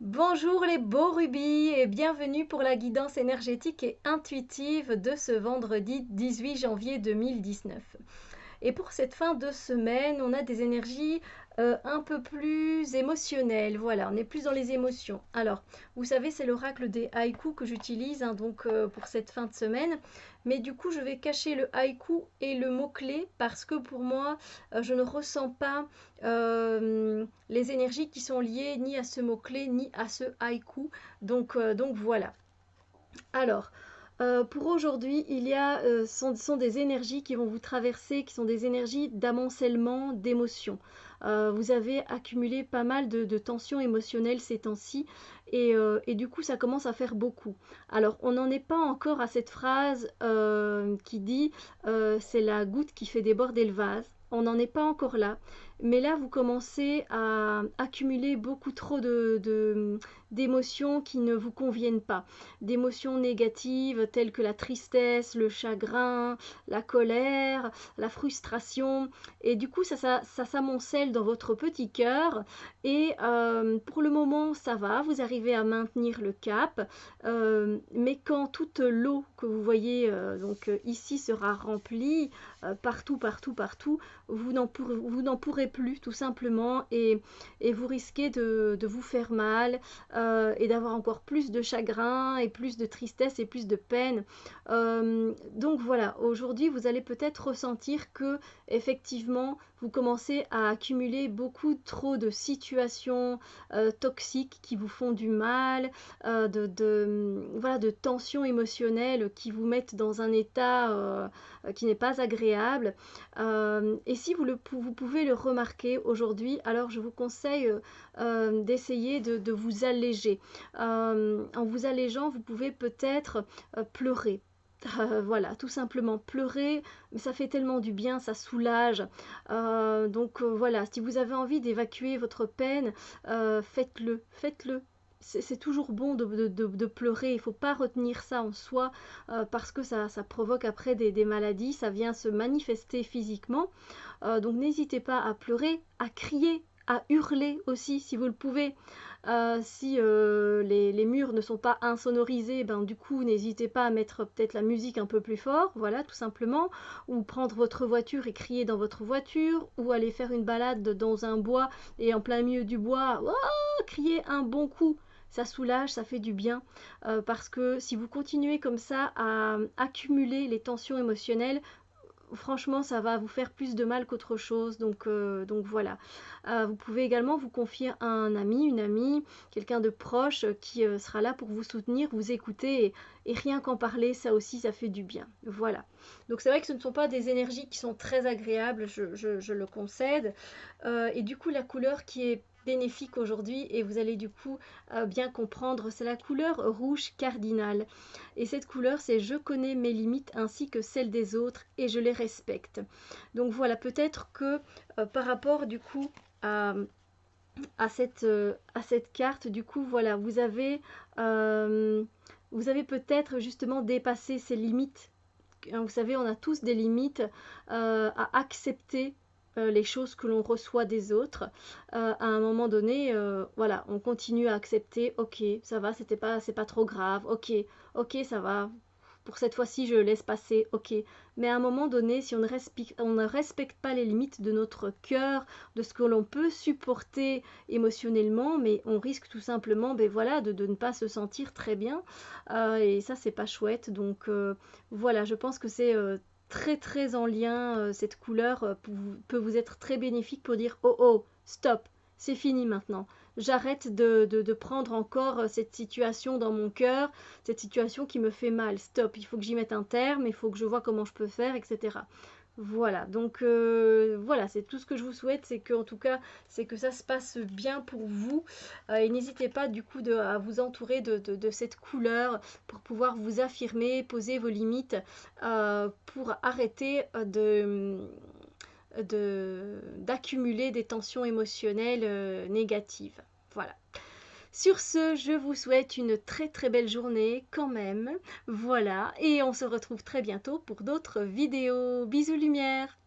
Bonjour les beaux rubis et bienvenue pour la guidance énergétique et intuitive de ce vendredi 18 janvier 2019. Et pour cette fin de semaine, on a des énergies un peu plus émotionnelles. Voilà, on est plus dans les émotions. Alors, vous savez, c'est l'oracle des haïkus que j'utilise pour cette fin de semaine. Mais du coup, je vais cacher le haïku et le mot-clé parce que pour moi, je ne ressens pas les énergies qui sont liées ni à ce mot-clé ni à ce haïku. Donc voilà. Alors, pour aujourd'hui, sont des énergies qui vont vous traverser, qui sont des énergies d'amoncellement d'émotions. Vous avez accumulé pas mal de tensions émotionnelles ces temps-ci et du coup, ça commence à faire beaucoup. Alors, on n'en est pas encore à cette phrase qui dit c'est la goutte qui fait déborder le vase. On n'en est pas encore là. Mais là, vous commencez à accumuler beaucoup trop d'émotions qui ne vous conviennent pas, d'émotions négatives telles que la tristesse, le chagrin, la colère, la frustration. Et du coup, ça s'amoncelle dans votre petit cœur. Et pour le moment, ça va, vous arrivez à maintenir le cap. Mais quand toute l'eau que vous voyez ici sera remplie, partout, vous n'en pourrez plus tout simplement et vous risquez de vous faire mal et d'avoir encore plus de chagrin et plus de tristesse et plus de peine. Donc voilà, aujourd'hui vous allez peut-être ressentir que effectivement vous commencez à accumuler beaucoup trop de situations toxiques qui vous font du mal, voilà, de tensions émotionnelles qui vous mettent dans un état qui n'est pas agréable. Et si vous pouvez le remarquer aujourd'hui, alors je vous conseille d'essayer de vous alléger. En vous allégeant, vous pouvez peut-être pleurer. Voilà, tout simplement pleurer, mais ça fait tellement du bien, ça soulage. Voilà, si vous avez envie d'évacuer votre peine, faites-le. C'est toujours bon de pleurer, il ne faut pas retenir ça en soi parce que ça provoque après des maladies, ça vient se manifester physiquement. Donc n'hésitez pas à pleurer, à crier, à hurler aussi si vous le pouvez. Si les murs ne sont pas insonorisés, ben du coup n'hésitez pas à mettre peut-être la musique un peu plus fort, voilà tout simplement, ou prendre votre voiture et crier dans votre voiture, ou aller faire une balade dans un bois et en plein milieu du bois, oh, crier un bon coup. Ça soulage, ça fait du bien, parce que si vous continuez comme ça à accumuler les tensions émotionnelles, franchement, ça va vous faire plus de mal qu'autre chose. Donc voilà. Vous pouvez également vous confier à un ami, une amie, quelqu'un de proche qui sera là pour vous soutenir, vous écouter et rien qu'en parler, ça aussi, ça fait du bien. Voilà. Donc c'est vrai que ce ne sont pas des énergies qui sont très agréables, je le concède. Et du coup, la couleur qui est bénéfique aujourd'hui et vous allez du coup bien comprendre, c'est la couleur rouge cardinal. Et cette couleur, c'est je connais mes limites ainsi que celles des autres et je les respecte. Donc voilà, peut-être que par rapport du coup à, à cette carte, du coup, voilà, vous avez peut-être justement dépassé ces limites. Vous savez, on a tous des limites à accepter les choses que l'on reçoit des autres. À un moment donné, voilà, on continue à accepter, ok, ça va, c'est pas trop grave, ok, ça va, pour cette fois-ci, je laisse passer, ok. Mais à un moment donné, si on ne respecte pas les limites de notre cœur, de ce que l'on peut supporter émotionnellement, mais on risque tout simplement, ben voilà, de ne pas se sentir très bien. Et ça, c'est pas chouette. Donc voilà, je pense que c'est très très en lien, cette couleur peut vous être très bénéfique pour dire oh oh, stop, c'est fini maintenant. J'arrête de prendre encore cette situation dans mon cœur, cette situation qui me fait mal. Stop, il faut que j'y mette un terme, il faut que je vois comment je peux faire, etc. Voilà, voilà, c'est tout ce que je vous souhaite, c'est que en tout cas, c'est que ça se passe bien pour vous. Et n'hésitez pas du coup à vous entourer de cette couleur pour pouvoir vous affirmer, poser vos limites, pour arrêter d'accumuler des tensions émotionnelles négatives. Voilà. Sur ce, je vous souhaite une très très belle journée quand même. Voilà, et on se retrouve très bientôt pour d'autres vidéos. Bisous lumière!